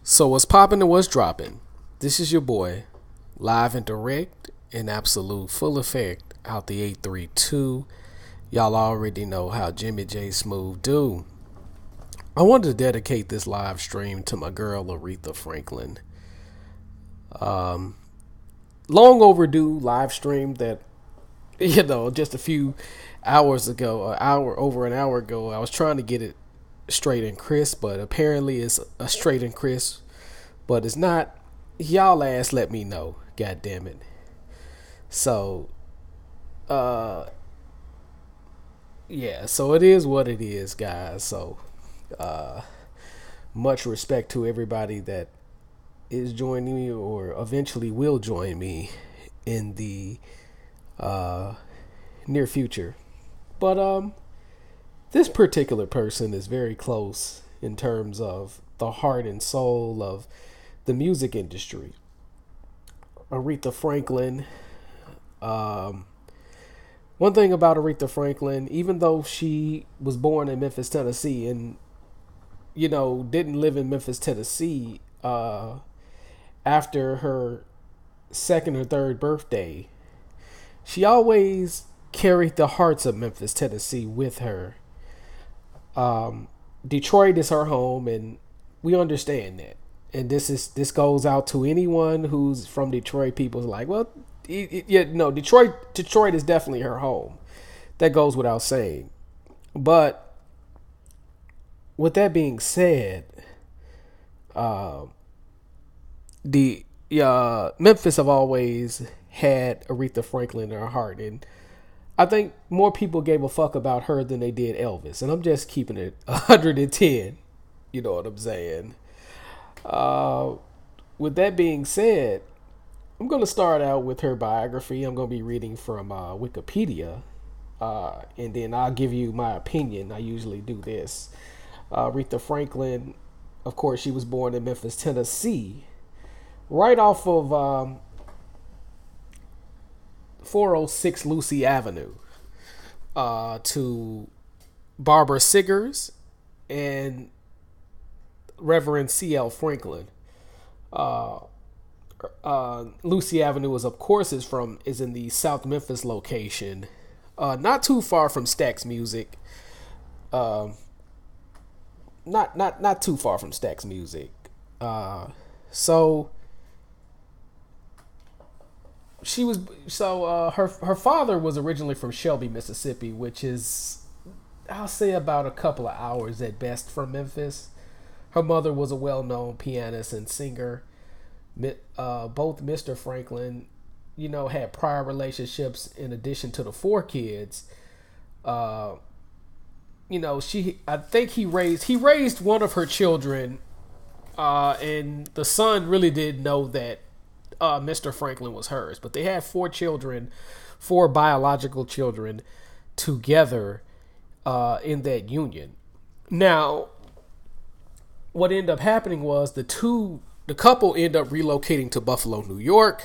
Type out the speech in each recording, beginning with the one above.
So what's popping and what's dropping? This is your boy, live and direct in absolute full effect out the 832. Y'all already know how Jimmy J Smooth do. I wanted to dedicate this live stream to my girl Aretha Franklin. Long overdue live stream that just a few hours ago, over an hour ago, I was trying to get it straight and crisp, but apparently it's a straight and crisp, but it's not. Y'all ass let me know, god damn it. So yeah, so it is what it is, guys. So much respect to everybody that is joining me or eventually will join me in the near future. But this particular person is very close in terms of the heart and soul of the music industry. Aretha Franklin. One thing about Aretha Franklin, even though she was born in Memphis, Tennessee, and didn't live in Memphis, Tennessee, after her second or third birthday, she always carried the hearts of Memphis, Tennessee with her. Detroit is her home, and we understand that. And this goes out to anyone who's from Detroit. People's like, well, Detroit is definitely her home. That goes without saying. But with that being said, the Memphis have always had Aretha Franklin in her heart, and I think more people gave a fuck about her than they did Elvis, and I'm just keeping it 110. You know what I'm saying? With that being said, I'm going to start out with her biography. I'm going to be reading from Wikipedia, and then I'll give you my opinion. I usually do this. Aretha Franklin, of course, she was born in Memphis, Tennessee, right off of 406 Lucy Avenue, to Barbara Siggers and Reverend C.L. Franklin. Lucy Avenue is in the South Memphis location, not too far from Stax Music. Not too far from Stax Music. Her father was originally from Shelby, Mississippi, which is, I'll say, about a couple of hours at best from Memphis. Her mother was a well-known pianist and singer. Both Mr. Franklin, had prior relationships in addition to the four kids. I think he raised one of her children, and the son really didn't know that Mr. Franklin was hers, but they had four biological children together in that union. Now, what ended up happening was the couple ended up relocating to Buffalo, New York.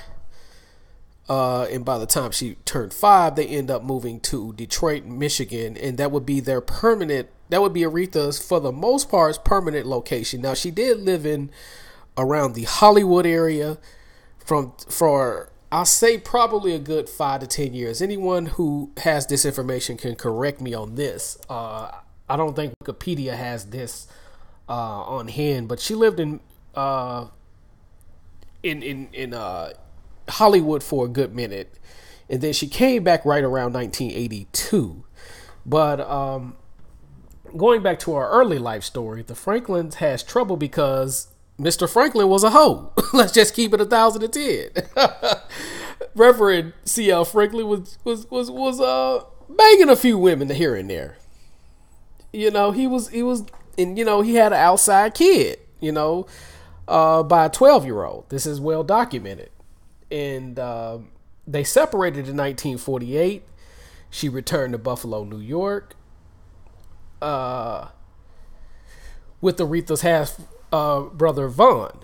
And by the time she turned 5, they end up moving to Detroit, Michigan, and that would be Aretha's, for the most part, permanent location. Now, she did live in around the Hollywood area for I'll say probably a good 5 to 10 years. Anyone who has this information can correct me on this. I don't think Wikipedia has this on hand, but she lived in Hollywood for a good minute, and then she came back right around 1982. But going back to our early life story, the Franklins has trouble because Mr. Franklin was a hoe. Let's just keep it 1,010. Reverend C.L. Franklin was banging a few women here and there. He had an outside kid, by a 12-year-old. This is well documented. And they separated in 1948. She returned to Buffalo, New York, with Aretha's half brother Vaughn.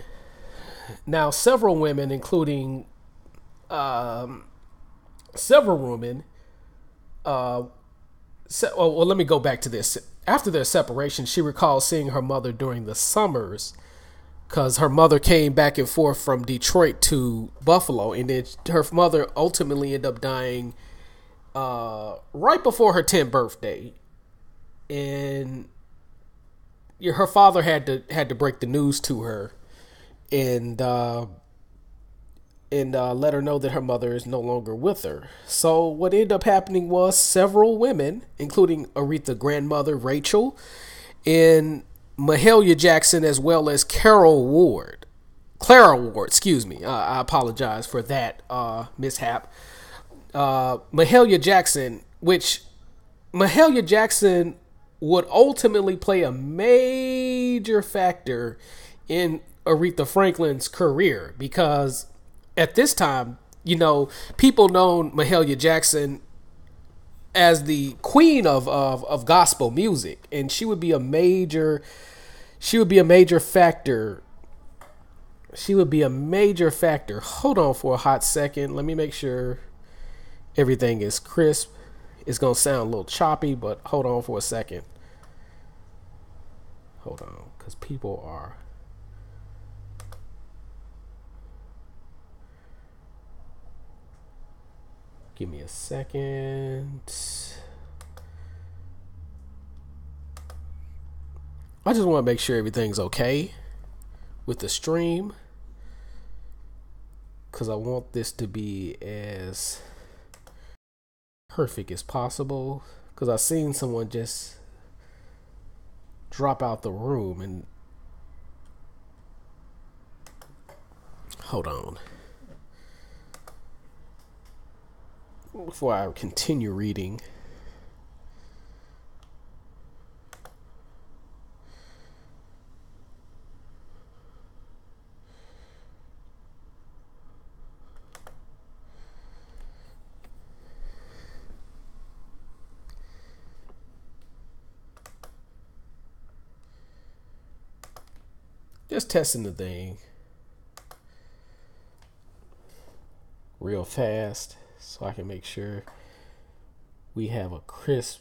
Now, several women, including let me go back to this. After their separation, she recalls seeing her mother during the summers because her mother came back and forth from Detroit to Buffalo, and then her mother ultimately ended up dying right before her 10th birthday, and her father had to break the news to her, and let her know that her mother is no longer with her. So what ended up happening was several women, including Aretha grandmother Rachel and Mahalia Jackson, as well as Clara Ward, excuse me. I apologize for that mishap. Mahalia Jackson would ultimately play a major factor in Aretha Franklin's career, because at this time, people known Mahalia Jackson as the queen of gospel music, and she would be a major factor. Hold on for a hot second. Let me make sure everything is crisp. It's going to sound a little choppy, but hold on for a second. Hold on, because people are... Give me a second. I just want to make sure everything's okay with the stream, because I want this to be as perfect as possible, because I've seen someone just drop out the room. And hold on, before I continue reading. Just testing the thing real fast so I can make sure we have a crisp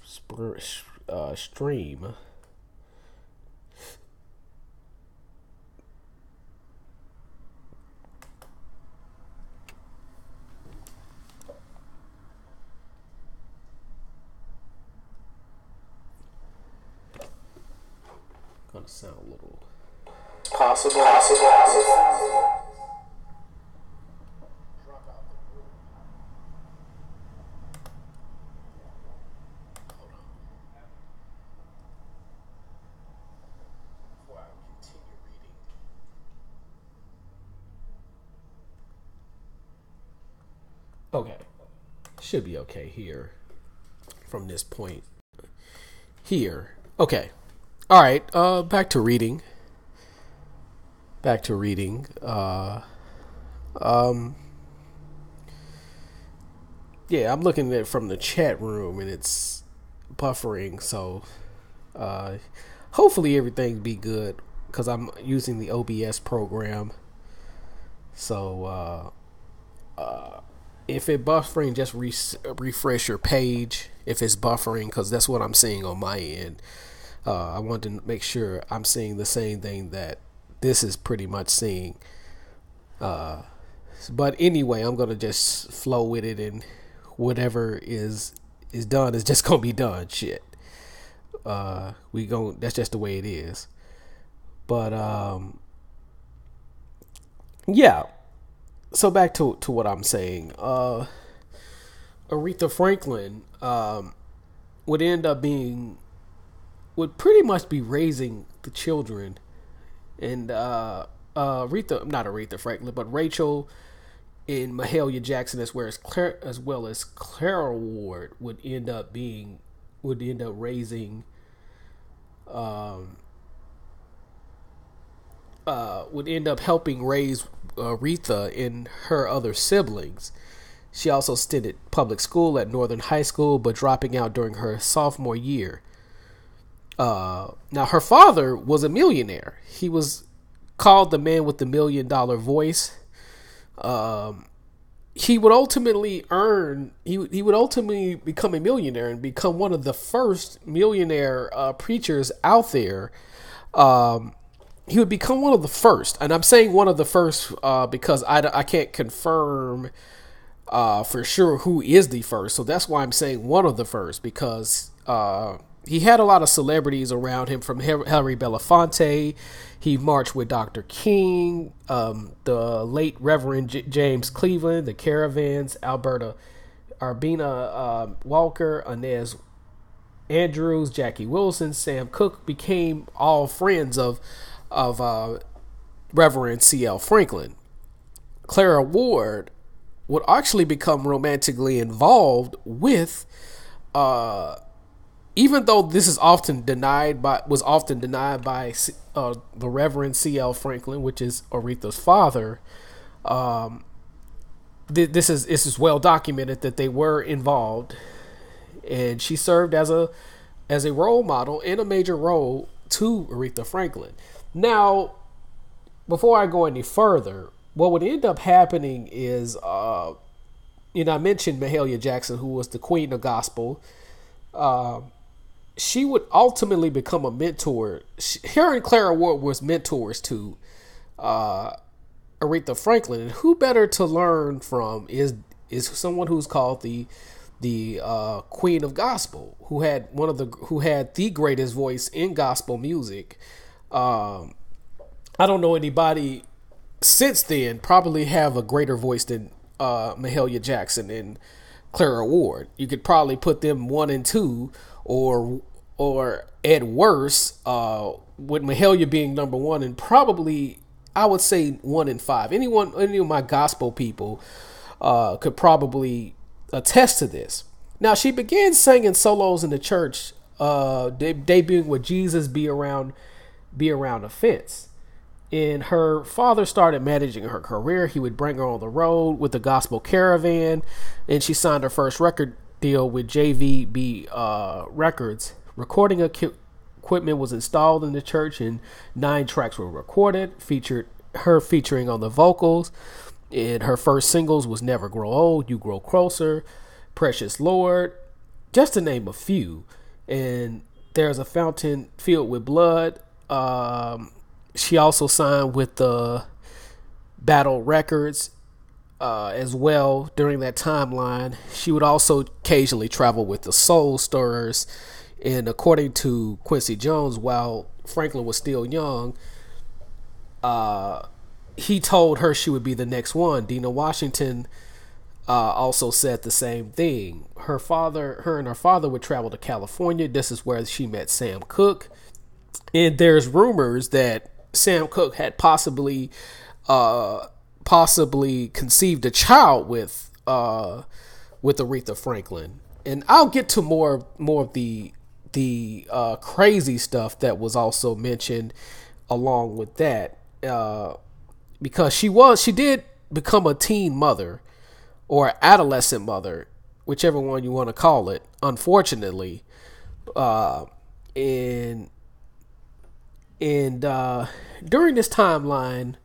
stream. Gonna sound a little possible. Okay, should be okay here from this point here. Okay, all right. Back to reading. Yeah, I'm looking at it from the chat room and it's buffering, so hopefully everything be good, because I'm using the OBS program. So if it buffering, just refresh your page if it's buffering, because that's what I'm seeing on my end. I want to make sure I'm seeing the same thing that this is pretty much seeing. But anyway, I'm gonna just flow with it, and whatever is done is just gonna be done. Shit. That's just the way it is. But yeah. So back to what I'm saying. Aretha Franklin would pretty much be raising the children, and not Aretha Franklin, but Rachel and Mahalia Jackson, as well as Clara Ward, would end up raising, would end up helping raise Aretha and her other siblings. She also attended public school at Northern High School, but dropping out during her sophomore year. Now her father was a millionaire. He was called the man with the $1 million voice. He would ultimately become a millionaire and become one of the first millionaire preachers out there. he would become one of the first, and I'm saying one of the first because I can't confirm for sure who is the first. So that's why I'm saying one of the first, because he had a lot of celebrities around him, from Harry Belafonte. He marched with Dr. King, the late Reverend James Cleveland, the Caravans, Alberta Arbina Walker, Inez Andrews, Jackie Wilson, Sam Cooke became all friends of Reverend C.L. Franklin. Clara Ward would actually become romantically involved with, even though this is often denied by the Reverend C.L. Franklin, which is Aretha's father. This is well documented that they were involved, and she served as a role model in a major role to Aretha Franklin. Now, before I go any further, what would end up happening is, I mentioned Mahalia Jackson, who was the queen of gospel. She would ultimately become a mentor. Her and Clara Ward was mentors to Aretha Franklin, and who better to learn from is someone who's called the queen of gospel, who had the greatest voice in gospel music. I don't know anybody since then probably have a greater voice than Mahalia Jackson and Clara Ward. You could probably put them 1 and 2, or at worst, with Mahalia being number 1, and probably I would say 1 and 5. Any of my gospel people could probably attest to this. Now, she began singing solos in the church, debuting with Jesus Be Around a Fence. And her father started managing her career. He would bring her on the road with the Gospel Caravan, and she signed her first record deal with JVB Records. Recording equipment was installed in the church, and 9 tracks were recorded, featuring on the vocals. And her first singles was Never Grow Old, You Grow Closer, Precious Lord, just to name a few. And There's a Fountain Filled with Blood. She also signed with the Battle Records as well during that timeline. She would also occasionally travel with the Soul Stirrers. And according to Quincy Jones, while Franklin was still young, he told her she would be the next one. Dina Washington also said the same thing. Her and her father would travel to California. This is where she met Sam Cooke. And there's rumors that Sam Cooke had possibly conceived a child with Aretha Franklin. And I'll get to more of the crazy stuff that was also mentioned along with that, because she did become a teen mother or adolescent mother, whichever one you want to call it, unfortunately. And during this timeline,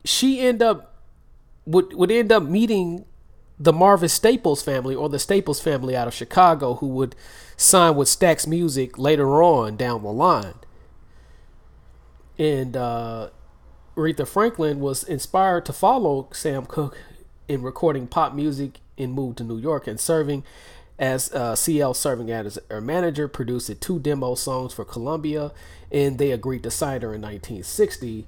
she would end up meeting the Marvis Staples family, or the Staples family out of Chicago, who would sign with Stax Music later on down the line. And Aretha Franklin was inspired to follow Sam Cooke in recording pop music and moved to New York, and serving as her manager, produced 2 demo songs for Columbia, and they agreed to sign her in 1960.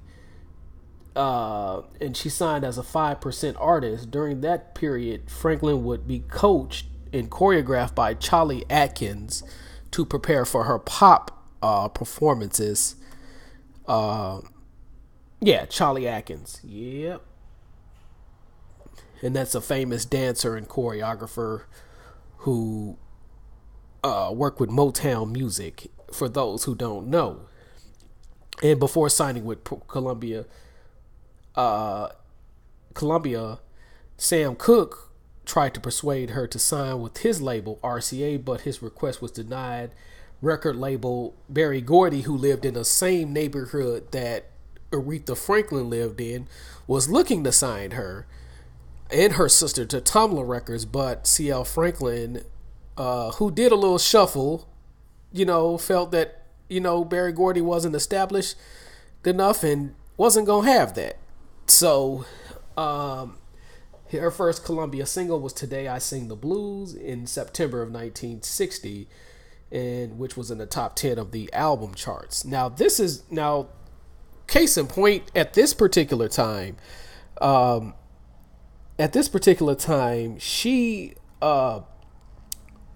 And she signed as a 5% artist. During that period, Franklin would be coached and choreographed by Charlie Atkins to prepare for her pop performances. Charlie Atkins. Yep. And that's a famous dancer and choreographer who worked with Motown Music, for those who don't know. And before signing with Columbia, Sam Cooke tried to persuade her to sign with his label, RCA, but his request was denied. Record label Berry Gordy, who lived in the same neighborhood that Aretha Franklin lived in, was looking to sign her and her sister to Tamla Records, but C.L. Franklin, who did a little shuffle, felt that, Berry Gordy wasn't established enough and wasn't gonna have that. So, her first Columbia single was "Today I Sing the Blues" in September of 1960, and which was in the top 10 of the album charts. Now, case in point, at this particular time, she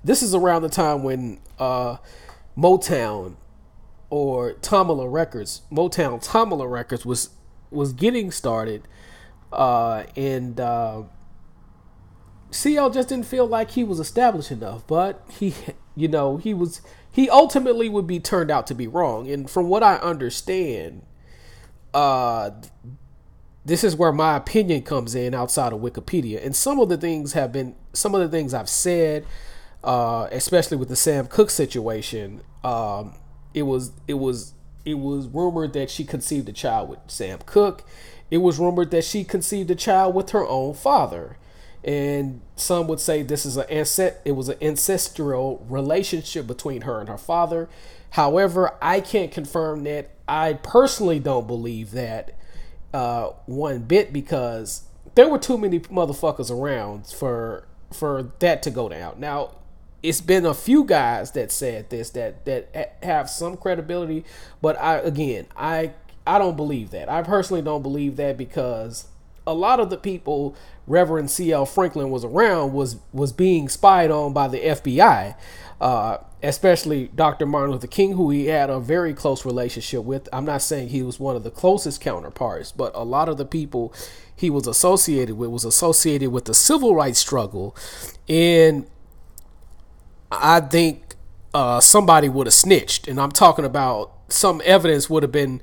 this is around the time when Motown Tamala Records was getting started, and CL just didn't feel like he was established enough. But he ultimately would be turned out to be wrong. And from what I understand, this is where my opinion comes in outside of Wikipedia. And some of the things I've said, especially with the Sam Cooke situation, it was rumored that she conceived a child with Sam Cooke. It was rumored that she conceived a child with her own father. And some would say it was an ancestral relationship between her and her father. However, I can't confirm that. I personally don't believe that one bit, because there were too many motherfuckers around for that to go down. Now, it's been a few guys that said this that have some credibility, but I don't believe that. I personally don't believe that, because a lot of the people Reverend C.L. Franklin was around was being spied on by the FBI, especially Dr. Martin Luther King, who he had a very close relationship with. I'm not saying he was one of the closest counterparts, but a lot of the people he was associated with the civil rights struggle. And I think somebody would have snitched, and I'm talking about some evidence would have been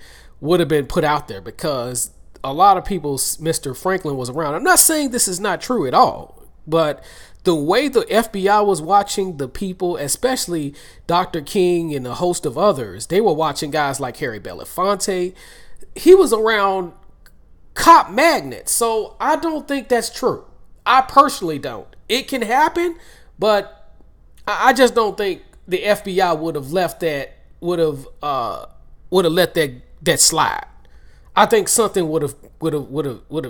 put out there, because a lot of people, Mr. Franklin was around. I'm not saying this is not true at all, but the way the FBI was watching the people, especially Dr. King and a host of others, they were watching guys like Harry Belafonte. He was around cop magnets. So I don't think that's true. I personally don't. It can happen, but I just don't think the FBI would have let that slide. I think something would have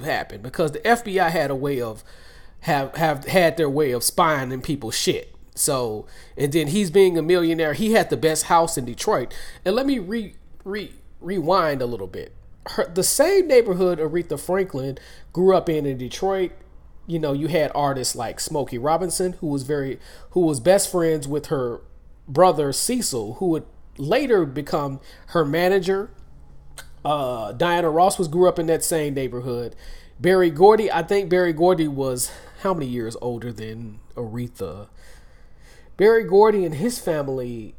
happened, because the FBI had a way of have had their way of spying in people's shit. So, and then he's being a millionaire. He had the best house in Detroit. And let me rewind a little bit. The same neighborhood Aretha Franklin grew up in Detroit. You had artists like Smokey Robinson, who was best friends with her brother Cecil, who would later become her manager. Diana Ross grew up in that same neighborhood. Berry Gordy, I think Berry Gordy was how many years older than Aretha? Berry Gordy and his family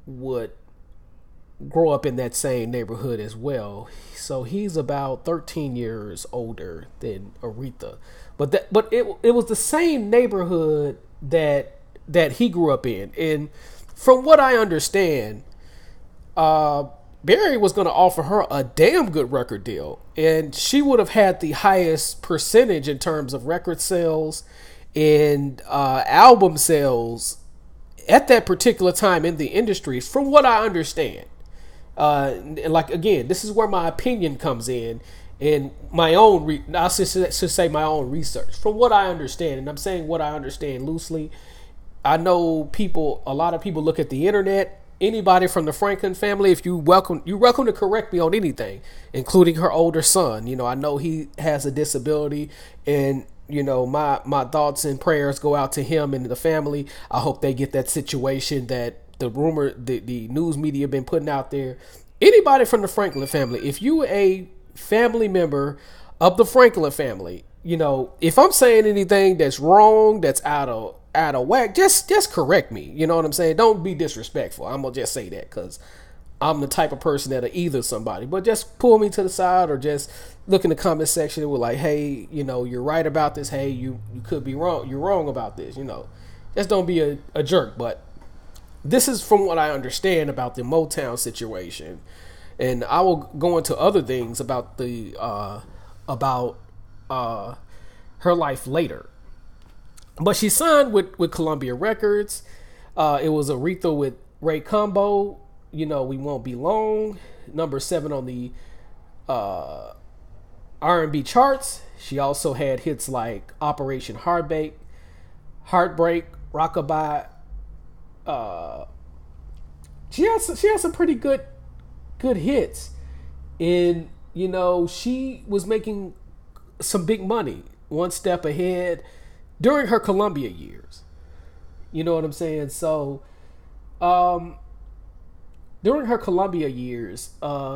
would grow up in that same neighborhood as well. So he's about 13 years older than Aretha. But it was the same neighborhood that he grew up in. And from what I understand, Barry was going to offer her a damn good record deal, and she would have had the highest percentage in terms of record sales and album sales at that particular time in the industry, from what I understand. And again, this is where my opinion comes in, and my own, I should say my own research. From what I understand, and I'm saying what I understand loosely, I know a lot of people look at the internet. Anybody from the Franklin family, if you're welcome to correct me on anything, including her older son. I know he has a disability, and my thoughts and prayers go out to him and the family. I hope they get that situation that the news media been putting out there. Anybody from the Franklin family, if you a family member of the Franklin family, if I'm saying anything that's wrong, that's out of whack, just correct me. You know what I'm saying? Don't be disrespectful. I'm gonna just say that, because I'm the type of person that'll either somebody, but just pull me to the side, or just look in the comment section with like, hey, you're right about this. Hey, you could be wrong. You're wrong about this. Just don't be a jerk. But this is from what I understand about the Motown situation, and I will go into other things about her life later. But she signed with Columbia Records. It was Aretha with Ray Combo, We Won't Be Long, number 7 on the uh, R&B charts. She also had hits like Operation Heartbreak, Rockabye. Uh, she has some pretty good hits, and she was making some big money, one step ahead during her Columbia years. You know what I'm saying? So, during her Columbia years,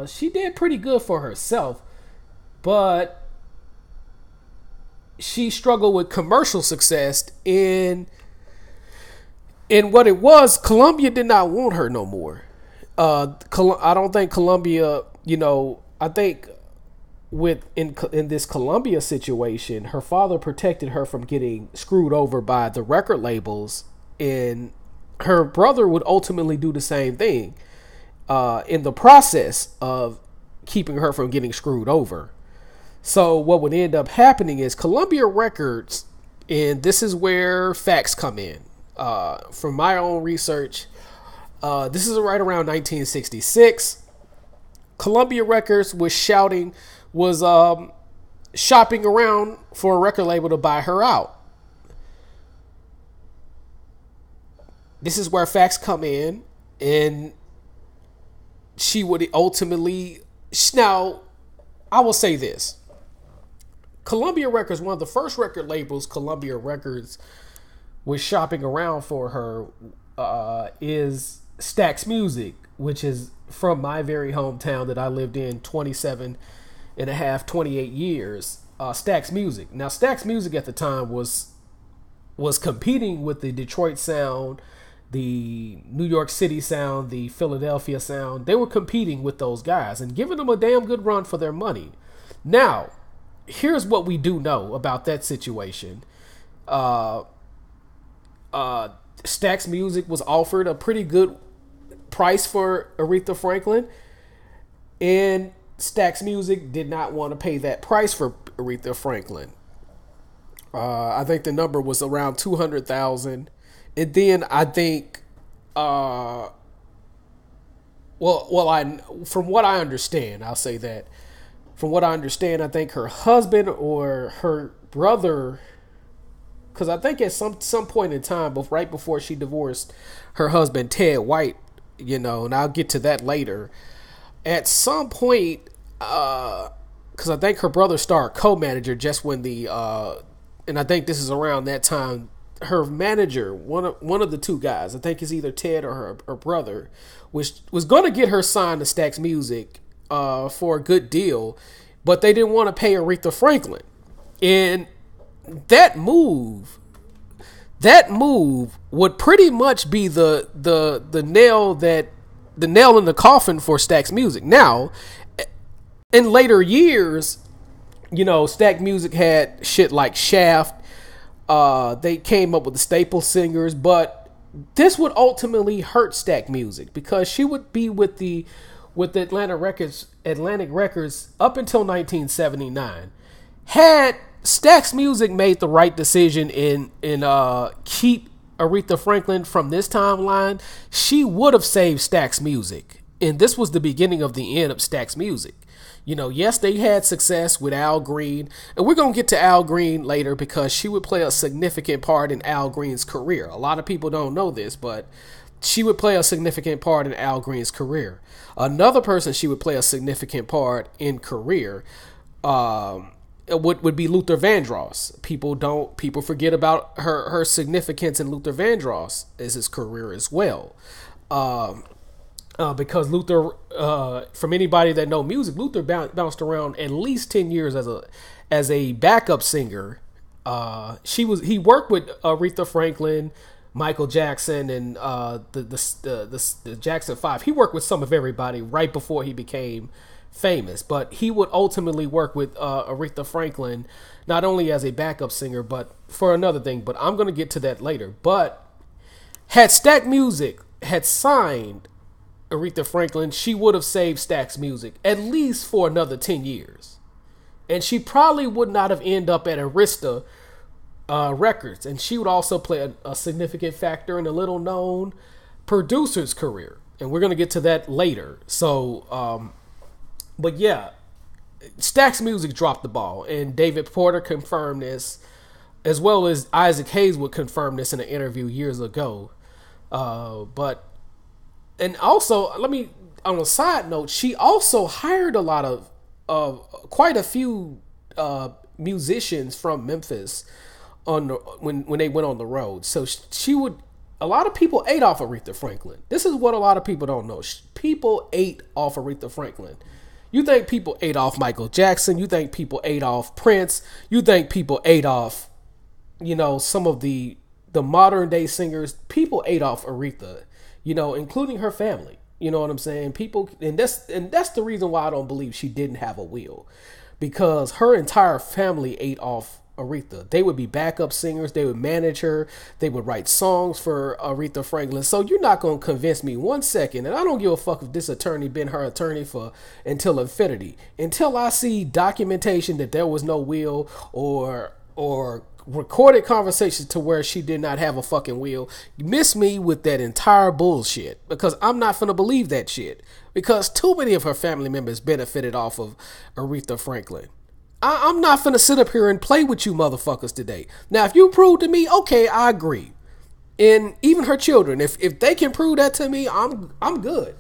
she did pretty good for herself, but she struggled with commercial success. And what it was, Columbia did not want her no more. I don't think Columbia, I think in this Columbia situation, her father protected her from getting screwed over by the record labels, and her brother would ultimately do the same thing in the process of keeping her from getting screwed over. So what would end up happening is Columbia Records, and this is where facts come in. From my own research, this is right around 1966. Columbia Records was shopping around for a record label to buy her out. This is where facts come in, and she would ultimately. Now, I will say this: Columbia Records, one of the first record labels Columbia Records was shopping around for her, is Stax Music, which is from my very hometown that I lived in 28 years. Stax Music. Now, Stax Music at the time was competing with the Detroit sound, the New York City sound, the Philadelphia sound. They were competing with those guys and giving them a damn good run for their money. Now, here's what we do know about that situation. Stax Music was offered a pretty good price for Aretha Franklin, and Stax Music did not want to pay that price for Aretha Franklin. I think the number was around 200,000, and then I think, from what I understand, I'll say that. From what I understand, I think her husband or her brother, because I think at some point in time, right before she divorced her husband Ted White, and I'll get to that later. At some point, because I think her brother started co-manager just when and I think this is around that time, her manager, one of the two guys, I think it's either Ted or her brother, was going to get her signed to Stax Music for a good deal, but they didn't want to pay Aretha Franklin. And that move would pretty much be the nail in the coffin for Stax Music. Now, in later years, Stax Music had shit like Shaft. They came up with the staple singers, but this would ultimately hurt Stax Music because she would be with Atlantic Records up until 1979. Had Stax Music made the right decision in keep Aretha Franklin from this timeline, she would have saved Stax Music. And this was the beginning of the end of Stax Music. Yes, they had success with Al Green, and we're going to get to Al Green later because she would play a significant part in Al Green's career. A lot of people don't know this, but she would play a significant part in Al Green's career. Another person she would play a significant part in career would be Luther Vandross. People forget about her significance in Luther Vandross as his career as well. Because Luther, from anybody that know music, Luther bounced around at least 10 years as a backup singer. He worked with Aretha Franklin, Michael Jackson, and the Jackson 5. He worked with some of everybody right before he became famous, but he would ultimately work with Aretha Franklin not only as a backup singer but for another thing, but I'm going to get to that later. But had Stax Music had signed Aretha Franklin, she would have saved Stax Music at least for another 10 years, and she probably would not have ended up at Arista Records, and she would also play a significant factor in a little known producer's career. and we're gonna get to that later. So, but yeah, Stax Music dropped the ball, and David Porter confirmed this, as well as Isaac Hayes would confirm this in an interview years ago. But and also, let me on a side note, she also hired a lot of quite a few musicians from Memphis on the, when they went on the road. So she would. A lot of people ate off Aretha Franklin. This is what a lot of people don't know. People ate off Aretha Franklin. You think people ate off Michael Jackson. You think people ate off Prince. You think people ate off, some of the modern day singers. People ate off Aretha, including her family. You know what I'm saying? People, and that's the reason why I don't believe she didn't have a will, because her entire family ate off Aretha. They would be backup singers. They would manage her. They would write songs for Aretha Franklin. So you're not going to convince me 1 second. And I don't give a fuck if this attorney been her attorney for until infinity. Until I see documentation that there was no will or recorded conversations to where she did not have a fucking will. You miss me with that entire bullshit, because I'm not finna believe that shit, because too many of her family members benefited off of Aretha Franklin. I'm not finna sit up here and play with you motherfuckers today. Now, if you prove to me, okay, I agree. And even her children, if they can prove that to me, I'm good.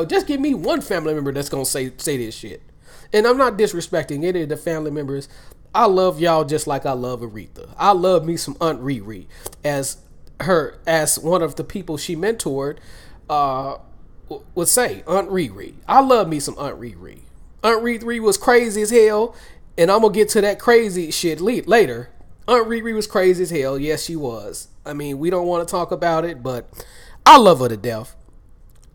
Just give me one family member that's gonna say this shit. And I'm not disrespecting any of the family members. I love y'all just like I love Aretha. I love me some Aunt Riri, as one of the people she mentored would say, Aunt Riri. I love me some Aunt Riri. Aunt Riri was crazy as hell, and I'm gonna get to that crazy shit later. Aunt Riri was crazy as hell. Yes, she was. I mean, we don't want to talk about it, but I love her to death.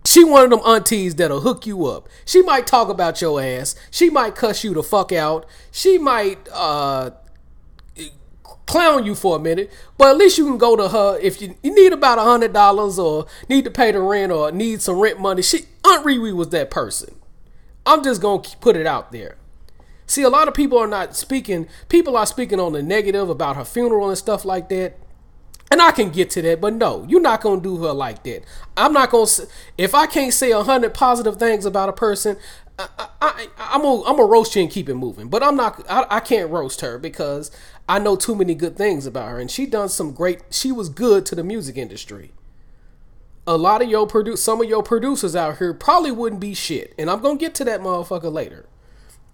She one of them aunties that'll hook you up. She might talk about your ass. She might cuss you the fuck out. She might clown you for a minute, but at least you can go to her if you need about $100 or need to pay the rent or need some rent money. Aunt Riri was that person. I'm just going to put it out there. See, a lot of people are not speaking. People are speaking on the negative about her funeral and stuff like that. And I can get to that, but no, you're not going to do her like that. I'm not going to. If I can't say 100 positive things about a person, I'm gonna roast you and keep it moving. But I'm not. I can't roast her because I know too many good things about her. And she was good to the music industry. A lot of some of your producers out here probably wouldn't be shit. And I'm going to get to that motherfucker later.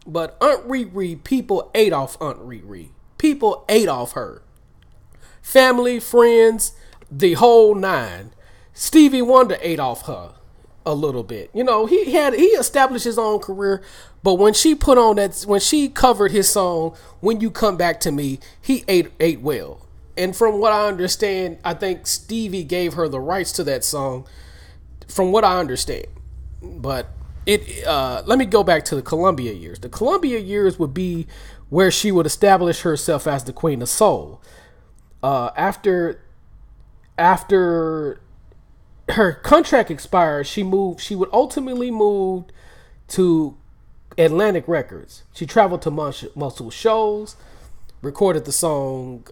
But Aunt Riri, people ate off Aunt Riri. People ate off her. Family, friends, the whole nine. Stevie Wonder ate off her a little bit. He established his own career, but when she covered his song, When You Come Back to Me, he ate well. And from what I understand, I think Stevie gave her the rights to that song, from what I understand. But let me go back to the Columbia years. The Columbia years would be where she would establish herself as the Queen of Soul. After her contract expired, she would ultimately move to Atlantic Records. She traveled to multiple shows, recorded the song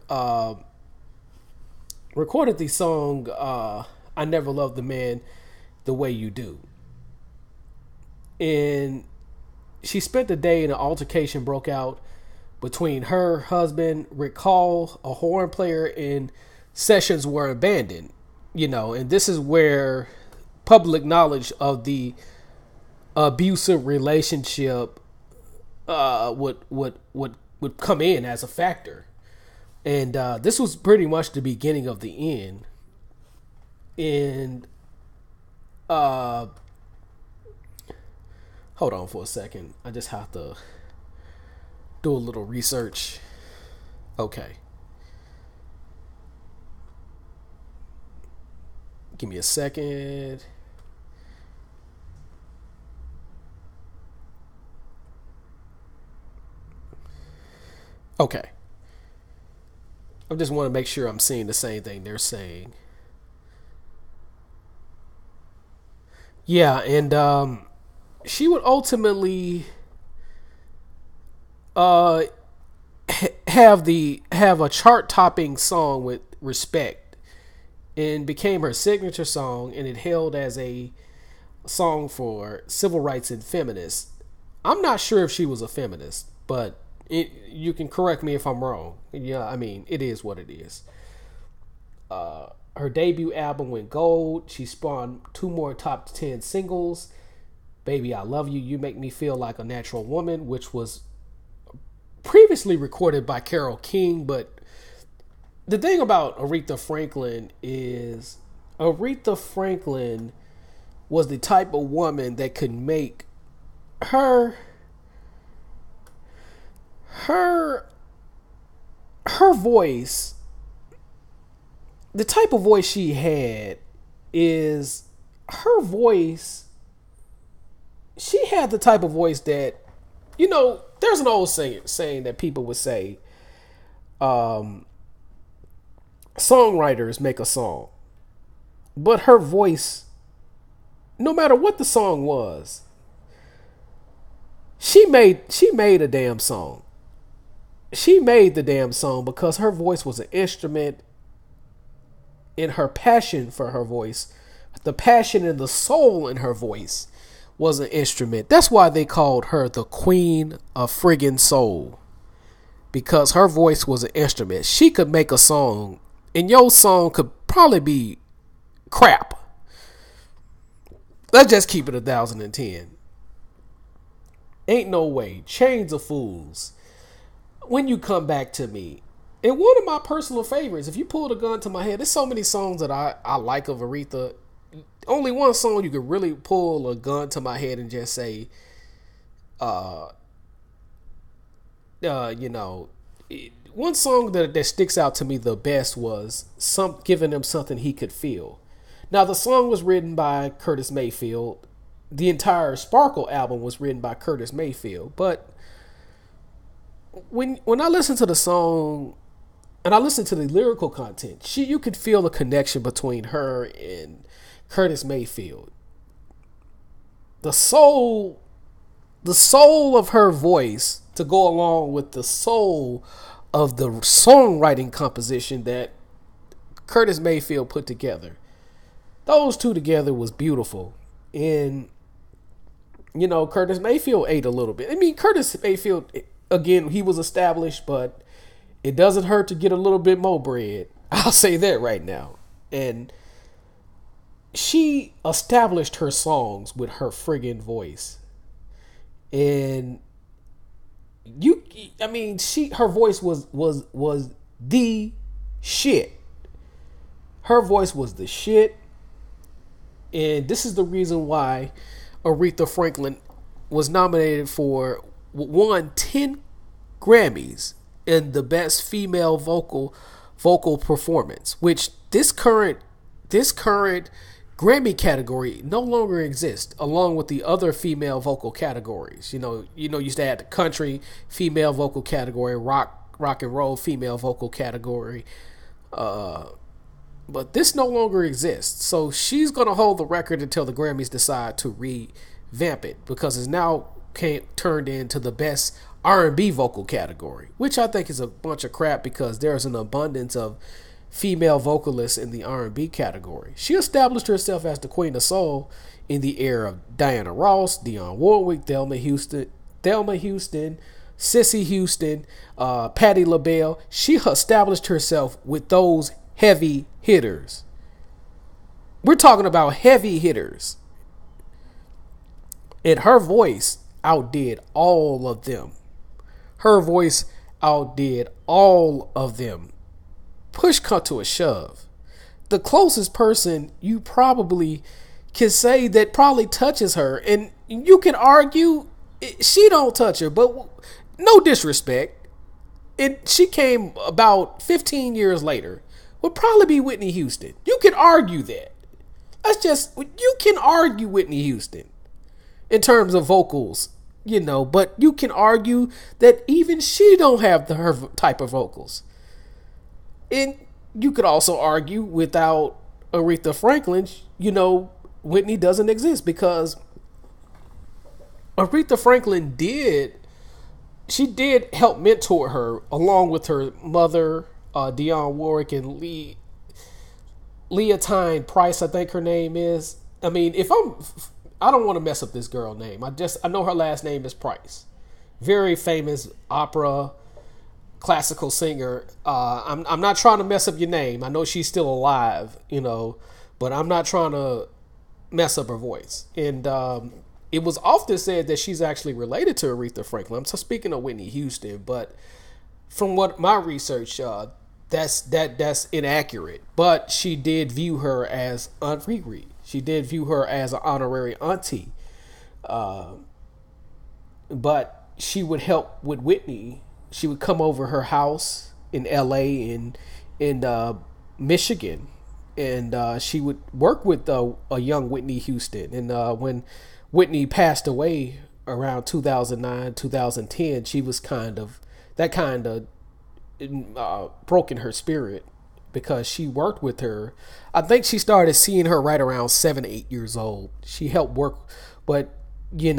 I Never Loved the Man the Way You Do. And she spent the day and an altercation broke out between her husband, Rick Hall, a horn player, and sessions were abandoned. And this is where public knowledge of the abusive relationship would come in as a factor. And this was pretty much the beginning of the end. And hold on for a second. I just have to do a little research. Okay. Give me a second. Okay. I just want to make sure I'm seeing the same thing they're saying. Yeah, and she would ultimately have a chart-topping song with Respect, and became her signature song, and it held as a song for civil rights and feminists. I'm not sure if she was a feminist, but you can correct me if I'm wrong. Yeah, I mean, it is what it is. Her debut album went gold. She spawned 2 more top 10 singles. Baby, I Love You, You Make Me Feel Like a Natural Woman, which was previously recorded by Carole King. But the thing about Aretha Franklin is Aretha Franklin was the type of woman that could make her voice, the type of voice she had is her voice. She had the type of voice that, there's an old saying that people would say, songwriters make a song, but her voice, no matter what the song was, she made a damn song. She made the damn song because her voice was an instrument, and her passion for her voice, the passion and the soul in her voice was an instrument. That's why they called her the Queen of Friggin' Soul, because her voice was an instrument. She could make a song, and your song could probably be crap. Let's just keep it 1,010. Ain't No Way, Chains of Fools, When You Come Back to Me, and one of my personal favorites, If You Pulled a Gun to My Head. There's so many songs that I like of Aretha. Only one song you could really pull a gun to my head and just say, one song that sticks out to me the best was Giving Him Something He Could Feel. Now, the song was written by Curtis Mayfield. The entire Sparkle album was written by Curtis Mayfield. But when I listen to the song and I listen to the lyrical content, you could feel the connection between her and Curtis Mayfield. The soul of her voice to go along with the soul of the songwriting composition that Curtis Mayfield put together. Those two together was beautiful. And Curtis Mayfield ate a little bit. I mean, Curtis Mayfield, again, he was established, but it doesn't hurt to get a little bit more bread. I'll say that right now. And she established her songs with her friggin' voice. And her voice was the shit. Her voice was the shit. And this is the reason why Aretha Franklin was nominated for 10 Grammys in the best female vocal performance, which this current Grammy category no longer exists, along with the other female vocal categories. Used to have the country female vocal category, rock and roll female vocal category, but this no longer exists. So she's going to hold the record until the Grammys decide to revamp it, because it's now turned into the best R&B vocal category, which I think is a bunch of crap, because there's an abundance of female vocalists in the R&B category. She established herself as the Queen of Soul in the era of Diana Ross, Dionne Warwick, Thelma Houston, Cissy Houston, Patti LaBelle. She established herself with those heavy hitters. We're talking about heavy hitters. And her voice outdid all of them. Her voice outdid all of them. Push come to a shove, the closest person you probably can say that probably touches her, and you can argue she don't touch her, but no disrespect, she came about 15 years later, would probably be Whitney Houston. You can argue that. You can argue Whitney Houston in terms of vocals, but you can argue that even she don't have her type of vocals. And you could also argue without Aretha Franklin, Whitney doesn't exist, because Aretha Franklin did help mentor her, along with her mother, Dionne Warwick, and Leontine Price, I think her name is. I mean, if I'm I don't want to mess up this girl name. I know her last name is Price. Very famous opera classical singer. I'm not trying to mess up your name. I know she's still alive, but I'm not trying to mess up her voice. And it was often said that she's actually related to Aretha Franklin. I'm so speaking of Whitney Houston, but from what my research, that's inaccurate. But she did view her as Aunt Riri. She did view her as an honorary auntie. But she would help with Whitney. She would come over her house in L.A. and in Michigan, and she would work with a young Whitney Houston. And when Whitney passed away around 2009, 2010, she was kind of broken her spirit because she worked with her. I think she started seeing her right around 7, 8 years old. She helped work, but you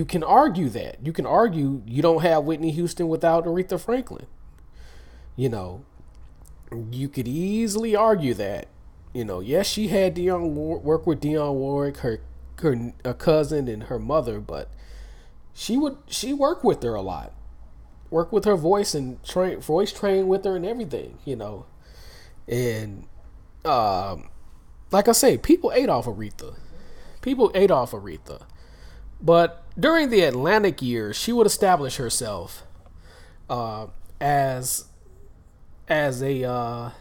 can argue that. You can argue you don't have Whitney Houston without Aretha Franklin. You could easily argue that. Yes, she had work with Dionne Warwick, her cousin and her mother, but she worked with her a lot. Worked with her voice and voice trained with her and everything, And like I say, people ate off Aretha. But during the Atlantic years, she would establish herself as the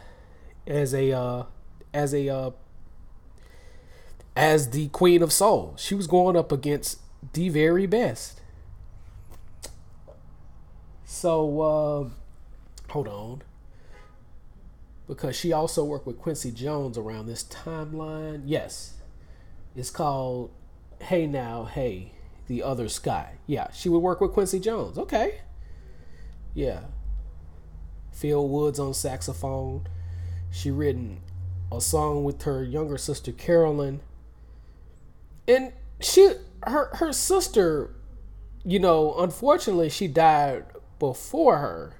queen of soul. She was going up against the very best. So hold on, because she also worked with Quincy Jones around this timeline. Yes, it's called Hey Now, Hey, The Other Sky. Yeah, she would work with Quincy Jones. Okay. Yeah. Phil Woods on saxophone. She written a song with her younger sister Carolyn. And her sister, unfortunately she died before her.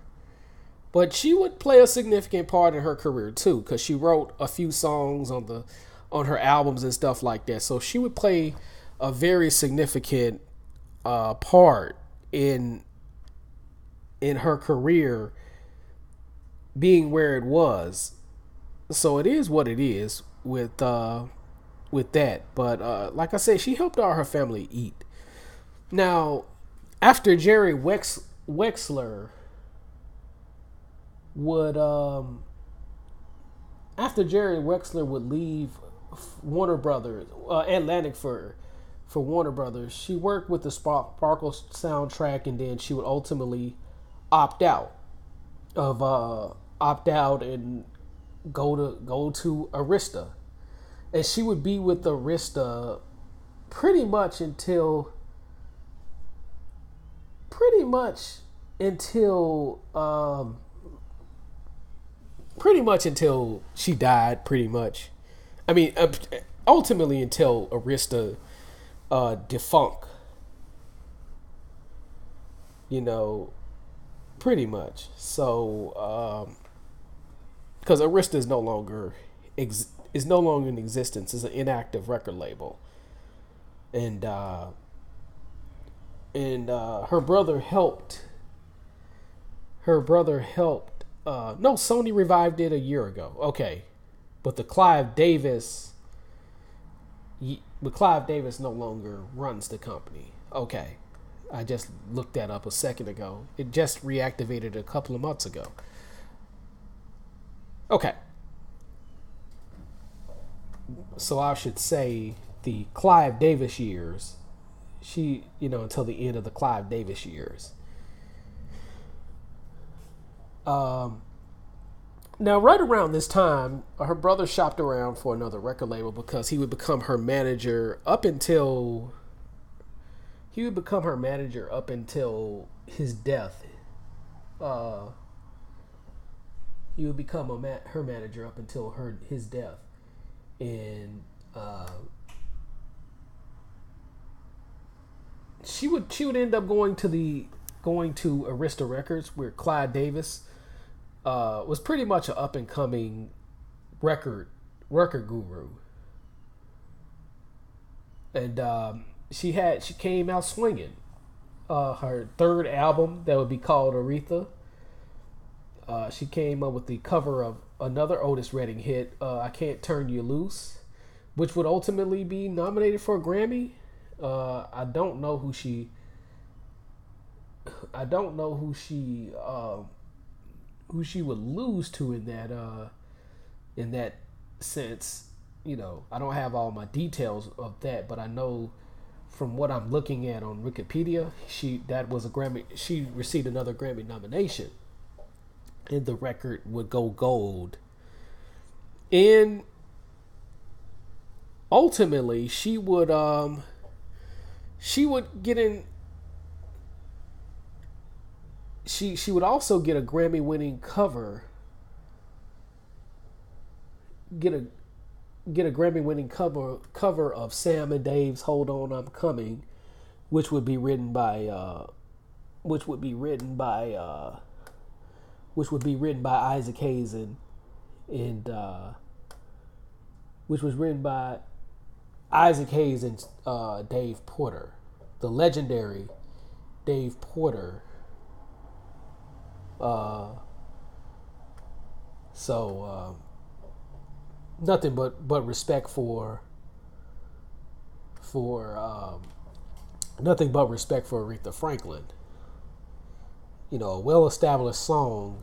But she would play a significant part in her career too, because she wrote a few songs on her albums and stuff like that. So she would play a very significant part in her career being where it was. So it is what it is with that. But like I said, she helped all her family eat. Now, after Jerry Wexler would leave Warner Brothers, Atlantic for Warner Brothers, she worked with the Sparkle soundtrack, and then she would ultimately opt out and go to Arista, and she would be with Arista pretty much until she died. Pretty much, I mean, ultimately until Arista defunct. Pretty much. So, because Arista is no longer in existence. It's an inactive record label, and her brother helped. No, Sony revived it a year ago. Okay, but Clive Davis no longer runs the company. Okay. I just looked that up a second ago. It just reactivated a couple of months ago. Okay. So I should say the Clive Davis years. Until the end of the Clive Davis years. Now, right around this time, her brother shopped around for another record label because he would become her manager up until his death. He would become her manager up until his death, and she would end up going to Arista Records, where Clive Davis was pretty much an up and coming record guru. and she came out swinging. Her third album that would be called Aretha. She came up with the cover of another Otis Redding hit, "I Can't Turn You Loose," which would ultimately be nominated for a Grammy. I don't know who she. I don't know who she would lose to in that sense. You know, I don't have all my details of that, but I know from what I'm looking at on Wikipedia, that was a Grammy. She received another Grammy nomination, and the record would go gold. And ultimately, she would get in. She would also get a Grammy winning cover. Get a Grammy winning cover of Sam and Dave's "Hold On, I'm Coming," which would be written by Isaac Hayes and which was written by Isaac Hayes and Dave Porter, the legendary Dave Porter. Nothing but respect for nothing but respect for Aretha Franklin. You know, a well-established song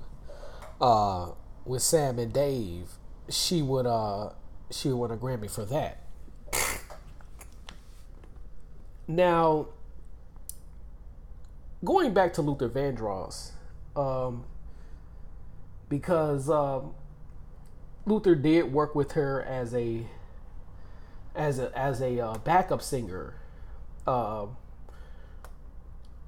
with Sam and Dave. She would win a Grammy for that. Now, going back to Luther Vandross, because Luther did work with her as a backup singer.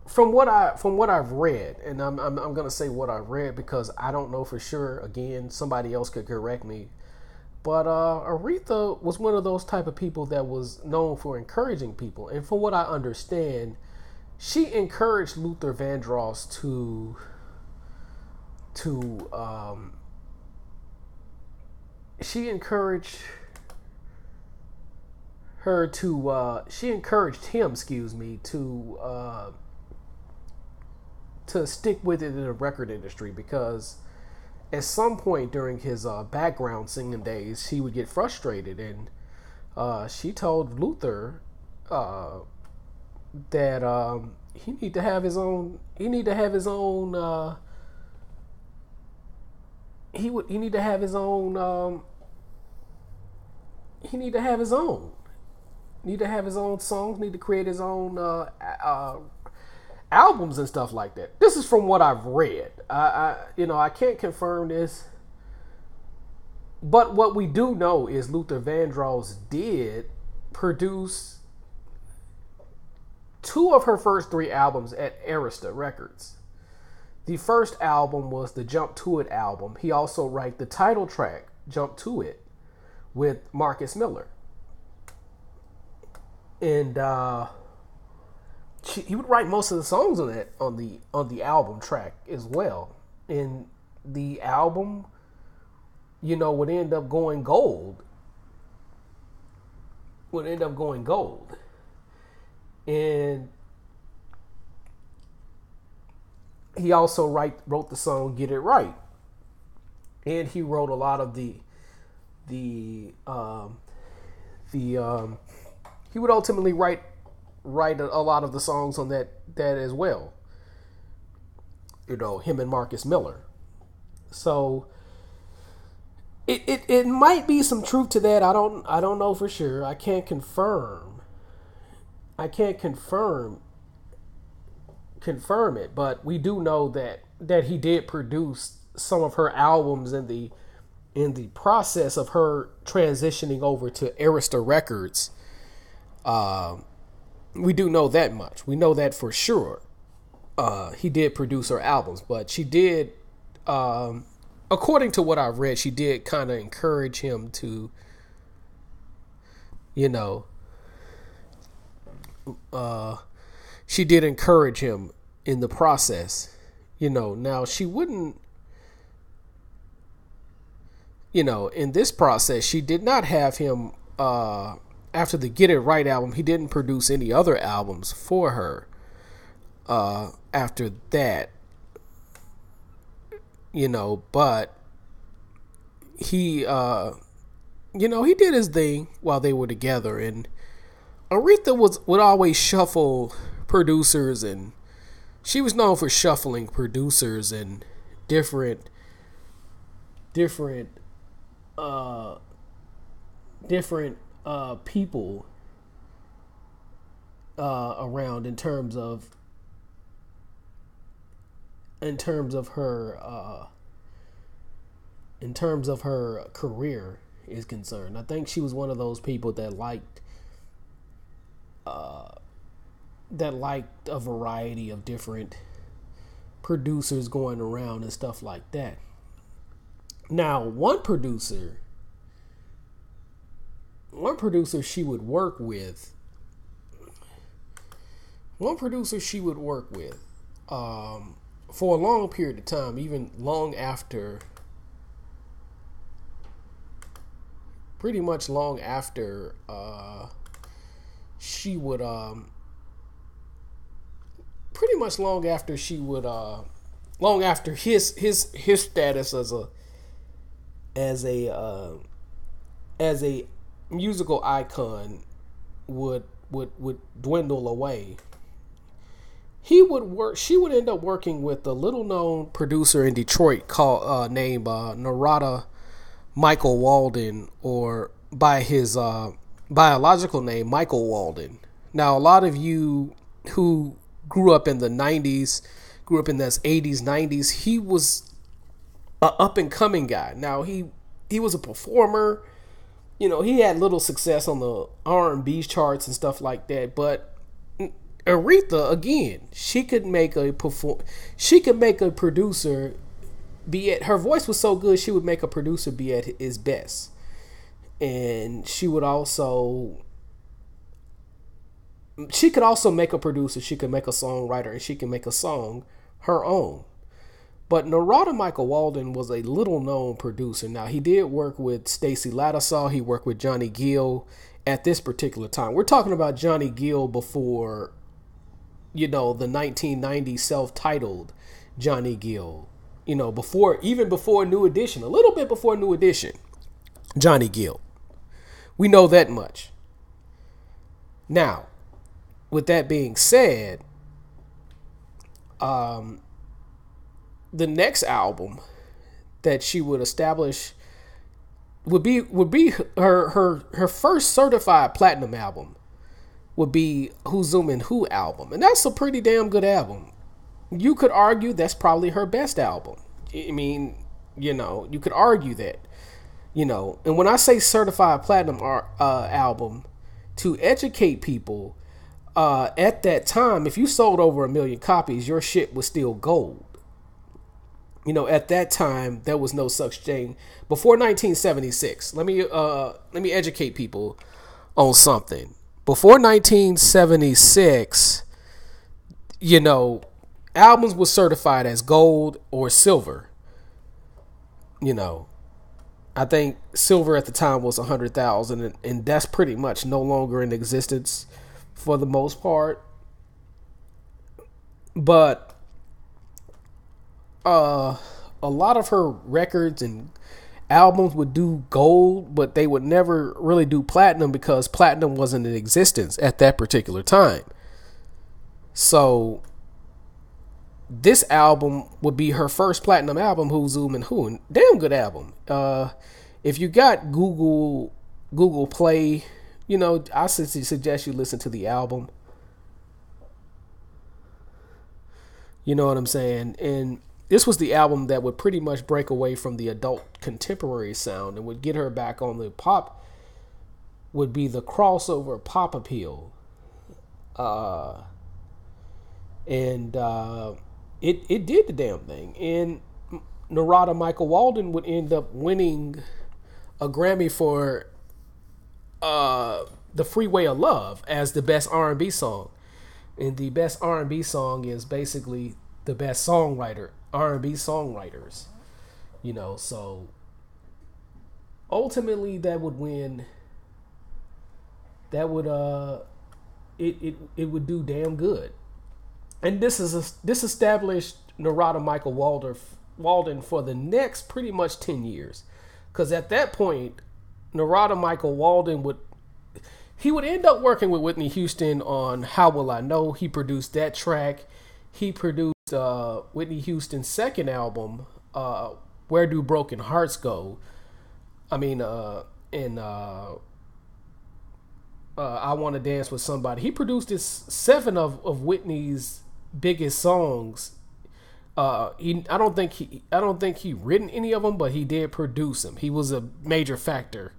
From what I've read, and I'm gonna say what I've read because I don't know for sure. Again, somebody else could correct me. But Aretha was one of those type of people that was known for encouraging people, and from what I understand, she encouraged Luther Vandross to she encouraged him, to stick with it in the record industry, because at some point during his background singing days, he would get frustrated, and she told Luther that he need to have his own. He need to have his own. He need to have his own. He need to have his own. Need to have his own songs. Need to create his own albums and stuff like that. This is from what I've read. I can't confirm this, but what we do know is Luther Vandross did produce 2 of her first 3 albums at Arista Records. The first album was the Jump to It album. He also wrote the title track, Jump to It, with Marcus Miller. And he would write most of the songs on the album track as well. And the album, would end up going gold. And he also wrote the song "Get It Right," and he wrote a lot of he would ultimately write a lot of the songs on that as well. Him and Marcus Miller. So it might be some truth to that. I don't know for sure. I can't confirm it, but we do know that he did produce some of her albums in the process of her transitioning over to Arista Records. We do know that much. We know that for sure. He did produce her albums, but she did, according to what I've read, she did kind of encourage him to, she did encourage him in the process. Now she wouldn't, in this process, she did not have him after the Get It Right album, he didn't produce any other albums for her. After that, but he, he did his thing while they were together, and Aretha would always shuffle producers, and she was known for shuffling producers and different people around in terms of her career is concerned. I think she was one of those people that liked a variety of different producers going around and stuff like that. Now, one producer she would work with for a long period of time, even long after, pretty much long after she would long after his status as a musical icon would dwindle away. She would end up working with a little known producer in Detroit named Narada Michael Walden, or by his biological name, Michael Walden. Now, a lot of you who grew up in the 90s, grew up in the 80s, 90s, he was an up-and-coming guy. Now, he was a performer. He had little success on the R&B charts and stuff like that. But Aretha, again, she could make a producer be at, her voice was so good, she would make a producer be at his best. And she could also make a producer, she could make a songwriter, and she can make a song her own. But Narada Michael Walden was a little known producer. Now, he did work with Stacey Lattisaw. He worked with Johnny Gill at this particular time. We're talking about Johnny Gill before, the 1990 self-titled Johnny Gill. Before New Edition, a little bit before New Edition, Johnny Gill. We know that much. Now, with that being said, the next album that she would establish would be her first certified platinum album would be Who Zoomin' Who album, and that's a pretty damn good album. You could argue that's probably her best album. I mean, you could argue that, and when I say certified platinum album, to educate people, at that time, if you sold over 1 million copies, your shit was still gold. At that time, there was no such thing. Before 1976, let me educate people on something. Before 1976, albums were certified as gold or silver. I think silver at the time was 100,000, and that's pretty much no longer in existence for the most part. But a lot of her records and albums would do gold, but they would never really do platinum because platinum wasn't in existence at that particular time. So this album would be her first platinum album, Who Zoomin' Who, and damn good album. If you got Google Play, I suggest you listen to the album. You know what I'm saying? And this was the album that would pretty much break away from the adult contemporary sound and would get her back on the pop, would be the crossover pop appeal. It did the damn thing. And Narada Michael Walden would end up winning a Grammy for The Freeway of Love as the best R&B song. And the best R&B song is basically the best R&B songwriters. So ultimately that would win that would it would do damn good. And this established Narada Michael Walden for the next pretty much 10 years, because at that point, Narada Michael Walden would end up working with Whitney Houston on How Will I Know. He produced that track. He produced Whitney Houston's second album, Where Do Broken Hearts Go? I mean, and I Want to Dance with Somebody. He produced this 7 of Whitney's biggest songs. I don't think he written any of them, but he did produce them. He was a major factor.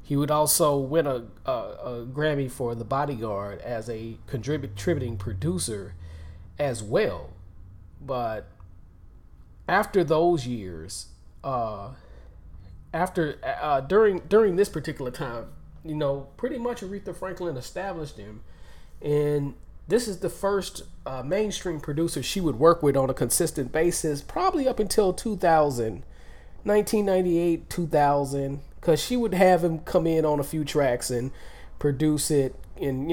He would also win a Grammy for The Bodyguard as a contributing producer as well. But after those years, during this particular time, pretty much Aretha Franklin established him, and this is the first mainstream producer she would work with on a consistent basis, probably up until 2000, 1998, 2000, because she would have him come in on a few tracks and produce it. And,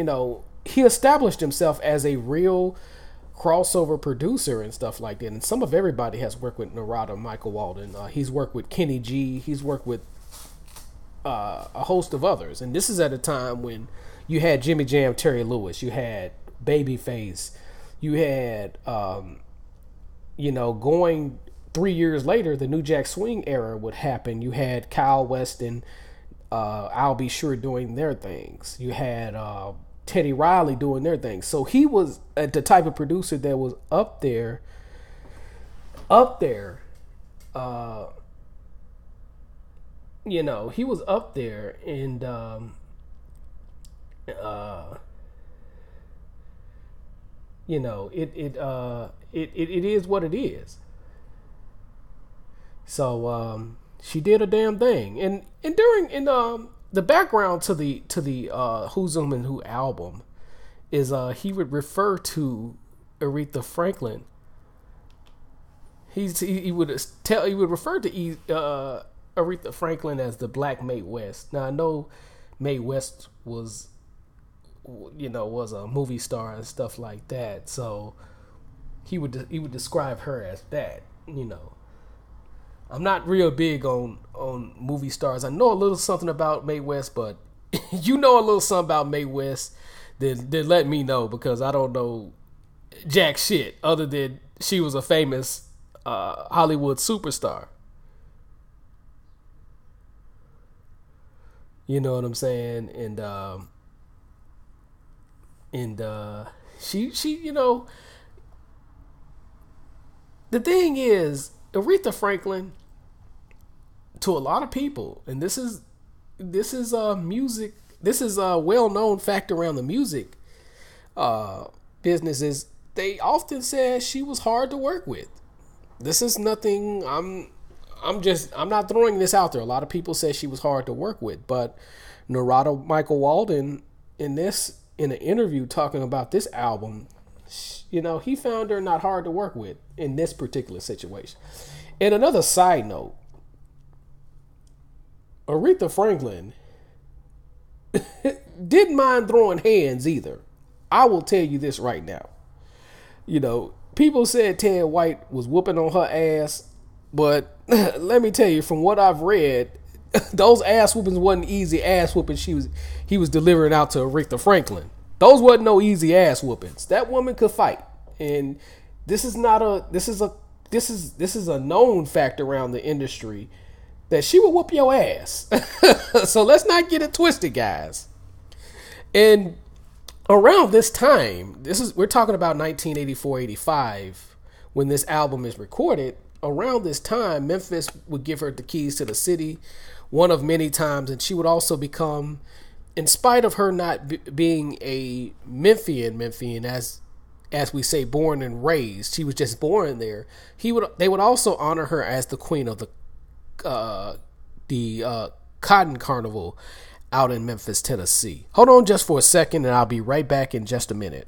he established himself as a real crossover producer and stuff like that. And some of everybody has worked with Narada Michael Walden. He's worked with Kenny G. He's worked with a host of others. And this is at a time when you had Jimmy Jam, Terry Lewis, you had Babyface, you had, going 3 years later, the New Jack Swing era would happen. You had Kyle West and I'll Be Sure doing their things. You had Teddy Riley doing their things. So he was the type of producer that was up there. He was up there, and it is what it is. So she did a damn thing, and during the background to the Who's Zoom and Who album is he would refer to Aretha Franklin. He would refer to Aretha Franklin as the Black Mae West. Now I know Mae West was a movie star and stuff like that, so he would describe her as that. I'm not real big on movie stars. I know a little something about Mae West, but you know a little something about Mae West, then let me know, because I don't know jack shit other than she was a famous Hollywood superstar. You know what I'm saying? And she the thing is, Aretha Franklin, to a lot of people, and this is music. This is a well-known fact around the music businesses. They often said she was hard to work with. This is nothing. I'm not throwing this out there. A lot of people say she was hard to work with, but Narada Michael Walden in an interview talking about this album, he found her not hard to work with in this particular situation. And another side note, Aretha Franklin didn't mind throwing hands either. I will tell you this right now. People said Ted White was whooping on her ass, but let me tell you, from what I've read, those ass whoopings wasn't easy ass whoopings he was delivering out to Aretha Franklin. Those wasn't no easy ass whoopings. That woman could fight, and this is a known fact around the industry that she will whoop your ass. So let's not get it twisted, guys. And around this time, we're talking about 1984-85 when this album is recorded. Around this time, Memphis would give her the keys to the city, one of many times, and she would also become, in spite of her not being a Memphian as we say, born and raised, she was just born there. They would also honor her as the queen of the Cotton Carnival out in Memphis, Tennessee. Hold on just for a second, and I'll be right back in just a minute.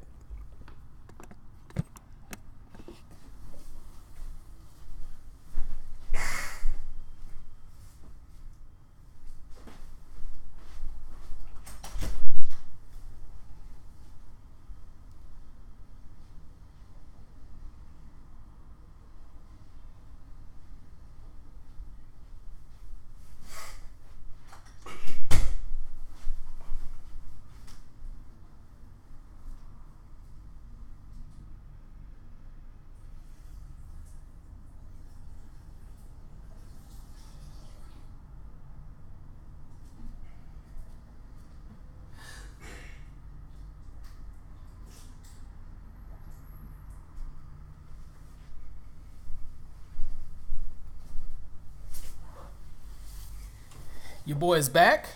Your boy is back,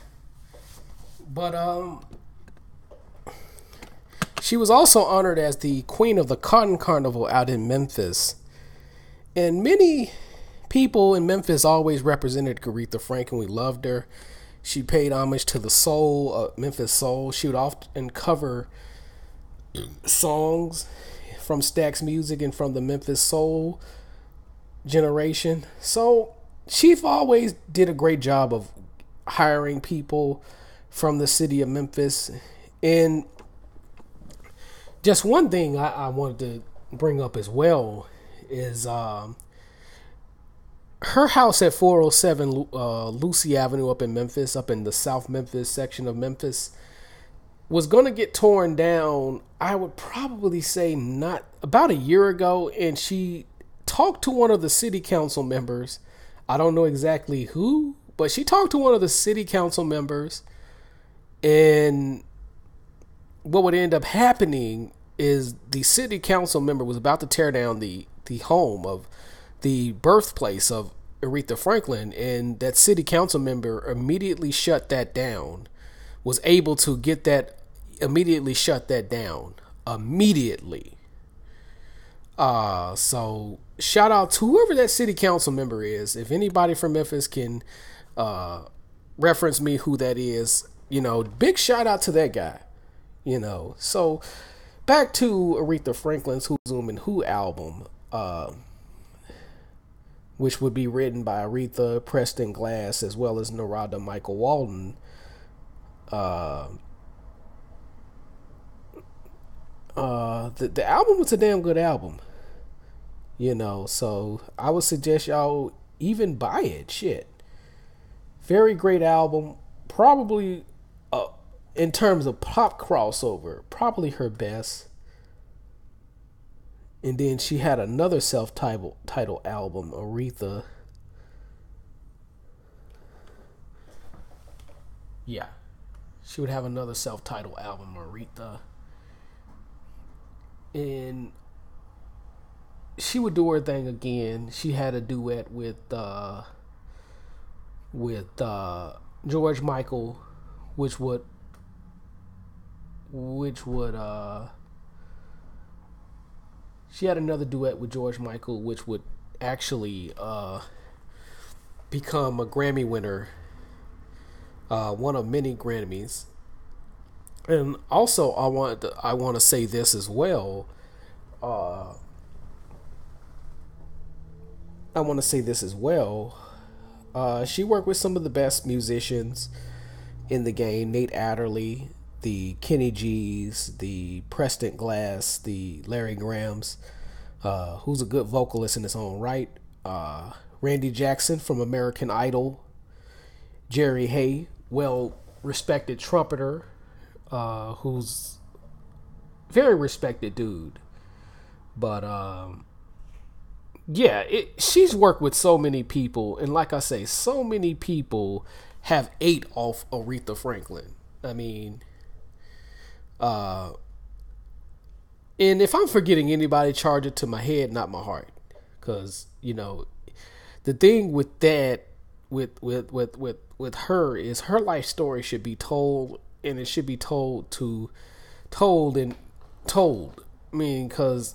but she was also honored as the Queen of the Cotton Carnival out in Memphis, and many people in Memphis always represented Aretha Franklin. We loved her. She paid homage to the soul, Memphis soul. She would often cover songs from Stax Music and from the Memphis soul generation. So she always did a great job of hiring people from the city of Memphis. And just one thing I wanted to bring up as well is her house at 407 Lucy Avenue up in Memphis, up in the South Memphis section of Memphis, was going to get torn down, I would probably say not about a year ago. And she talked to one of the city council members. I don't know exactly who, but she talked to one of the city council members. And what would end up happening is the city council member was about to tear down the home of the birthplace of Aretha Franklin, and that city council member immediately shut that down, was able to get that, immediately shut that down, immediately. So shout out to whoever that city council member is. If anybody from Memphis can reference me who that is, big shout out to that guy, So back to Aretha Franklin's Who's Zoom and Who album, which would be written by Aretha, Preston Glass, as well as Narada Michael Walden. The album was a damn good album, so I would suggest y'all even buy it. Shit. Very great album. Probably, in terms of pop crossover, probably her best. And then she had another self-titled album, Aretha. Yeah. She would have another self-titled album, Aretha. And she would do her thing again. She had a duet with George Michael, which would she had another duet with George Michael, which would actually become a Grammy winner, one of many Grammys. And also, I want to say this as well. She worked with some of the best musicians in the game: Nate Adderley, the Kenny G's, the Preston Glass, the Larry Grahams, who's a good vocalist in his own right, Randy Jackson from American Idol, Jerry Hay, well-respected trumpeter, who's very respected dude. But she's worked with so many people, and like I say, so many people have ate off Aretha Franklin. I mean, and if I'm forgetting anybody, charge it to my head, not my heart. Because, the thing with that, with her, is her life story should be told, and it should be told. I mean, because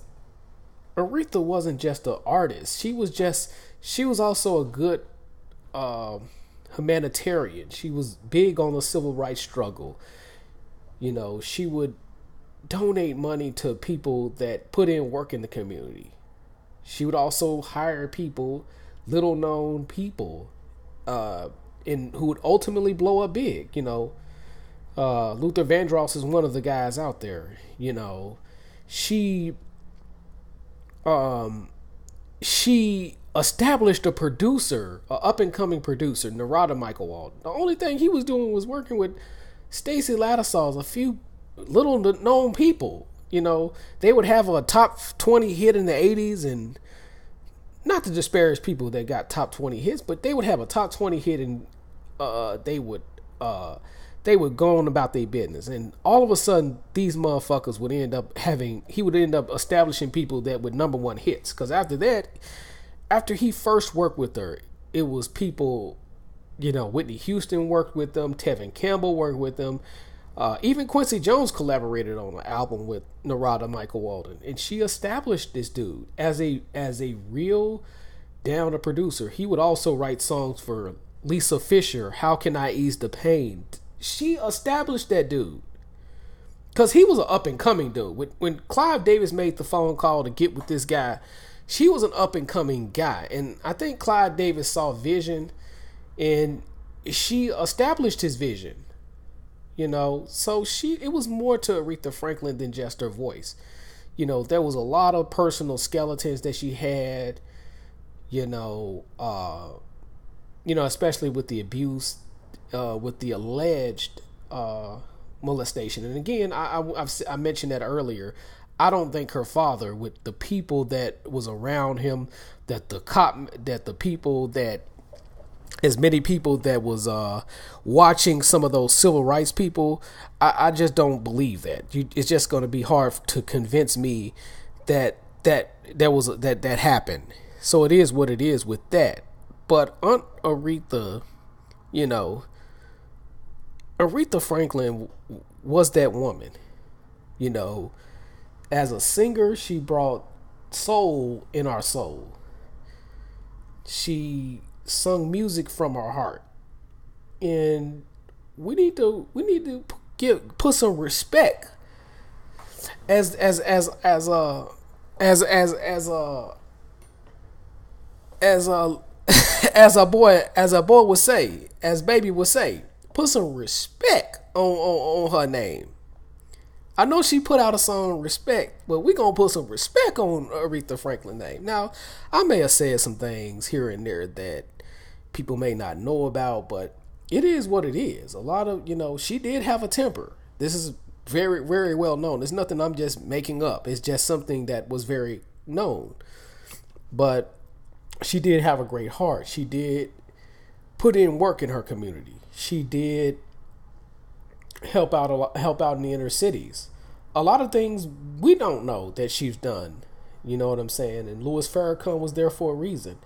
Aretha wasn't just an artist. She was also a good humanitarian. She was big on the civil rights struggle. She would donate money to people that put in work in the community. She would also hire people, little known people, and who would ultimately blow up big. Luther Vandross is one of the guys out there. She established a up and coming producer, Narada Michael Walden. The only thing he was doing was working with Stacey Lattisaw, a few little known people. They would have a top 20 hit in the 80s, and not to disparage people that got top 20 hits, but they would have a top 20 hit, and they would go on about their business. And all of a sudden, these motherfuckers would he would end up establishing people that would number one hits. Because after that, after he first worked with her, it was people Whitney Houston worked with them. Tevin Campbell worked with them. Even Quincy Jones collaborated on an album with Narada Michael Walden, and she established this dude as a real down producer. He would also write songs for Lisa Fisher. How Can I Ease the Pain? She established that dude because he was an up and coming dude. When Clive Davis made the phone call to get with this guy, she was an up and coming guy, and I think Clive Davis saw vision, and she established his vision. So it was more to Aretha Franklin than just her voice. There was a lot of personal skeletons that she had, especially with the abuse, with the alleged molestation. And again, I mentioned that earlier. I don't think her father, with the people that was around him, as many people that was watching some of those civil rights people, I just don't believe that. It's just going to be hard to convince me that happened. So it is what it is with that. But Aunt Aretha, Aretha Franklin was that woman. As a singer, she brought soul in our soul. She sung music from her heart, and we need to put some respect as a boy would say, as baby would say, put some respect on her name. I know she put out a song Respect, but we gonna put some respect on Aretha Franklin's name. Now, I may have said some things here and there that people may not know about, but it is what it is. A lot of, she did have a temper. This is very, very well known. It's nothing I'm just making up. It's just something that was very known. But she did have a great heart. She did put in work in her community. She did help out in the inner cities. A lot of things we don't know that she's done. You know what I'm saying? And Louis Farrakhan was there for a reason.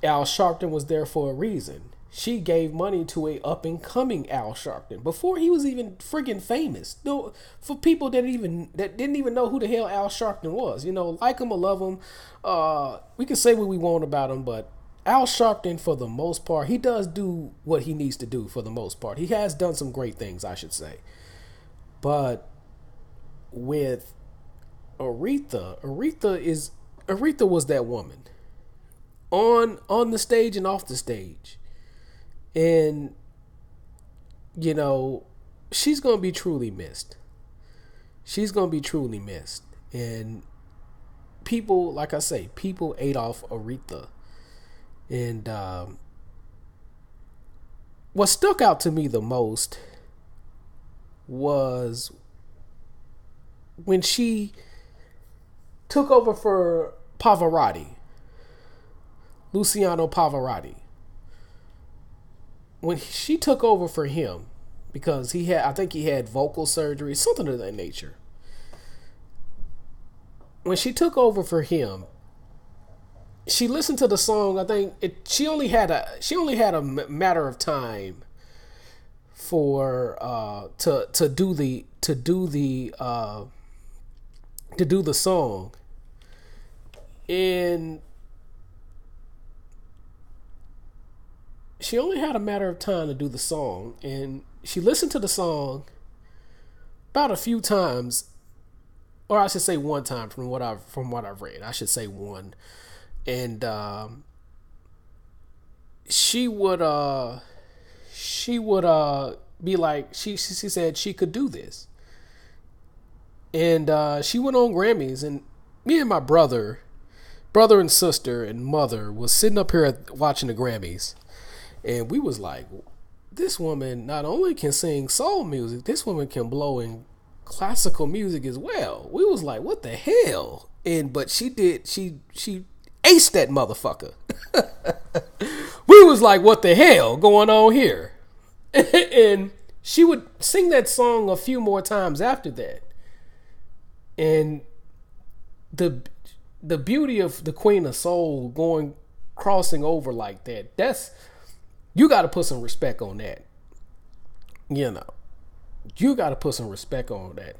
Al Sharpton was there for a reason. She gave money to a up and coming Al Sharpton before he was even friggin' famous. No, for people that didn't even know who the hell Al Sharpton was. Like him or love him, we can say what we want about him, but Al Sharpton, for the most part, he does do what he needs to do for the most part. He has done some great things, I should say. But with Aretha was that woman. On the stage and off the stage. And, she's going to be truly missed. She's going to be truly missed. And people, like I say, people ate off Aretha. And what stuck out to me the most was when she took over for Luciano Pavarotti. When she took over for him, because I think he had vocal surgery, something of that nature. When she took over for him, she listened to the song. I think she only had a matter of time for to do the song, and she only had a matter of time to do the song, and she listened to the song about a few times, or I should say one time from what I've read. I should say one. And she would be like, she said she could do this. And she went on Grammys, and me and my brother and sister and mother was sitting up here watching the Grammys, and we was like, this woman not only can sing soul music, this woman can blow in classical music as well. We was like, what the hell? But she aced that motherfucker. We was like, what the hell going on here? And she would sing that song a few more times after that. And the beauty of the Queen of Soul crossing over like that, You got to put some respect on that. You know, you got to put some respect on that.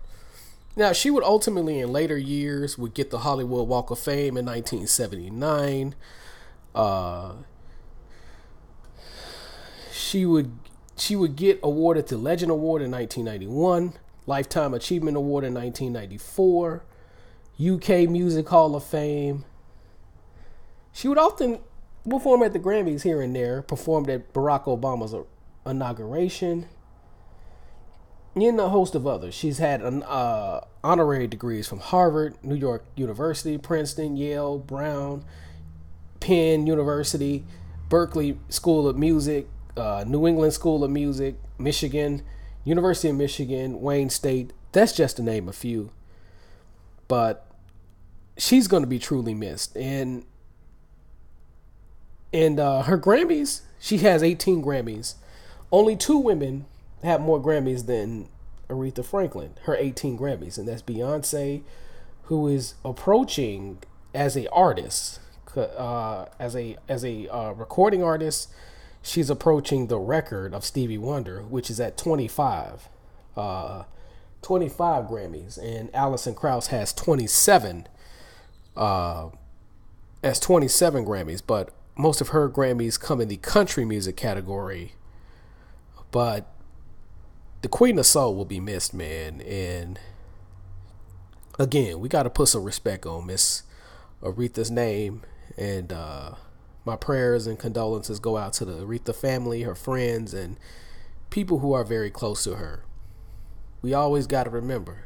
Now, she would ultimately, in later years, would get the Hollywood Walk of Fame in 1979. She would get awarded the Legend Award in 1991, Lifetime Achievement Award in 1994, UK Music Hall of Fame. She would often perform at the Grammys here and there, performed at Barack Obama's inauguration, and a host of others. She's had honorary degrees from Harvard, New York University, Princeton, Yale, Brown, Penn University, Berkeley School of Music, New England School of Music, Michigan, University of Michigan, Wayne State. That's just to name a few. But she's going to be truly missed. And her Grammys, she has 18 Grammys. Only 2 women have more Grammys than Aretha Franklin, her 18 Grammys, and that's Beyonce, who is approaching as a artist, as a recording artist. She's approaching the record of Stevie Wonder, which is at 25 Grammys, and Alison Krauss has 27 Grammys, but most of her Grammys come in the country music category. But the Queen of Soul will be missed, man. And again, we got to put some respect on Miss Aretha's name. And my prayers and condolences go out to the Aretha family, her friends, and people who are very close to her. We always got to remember,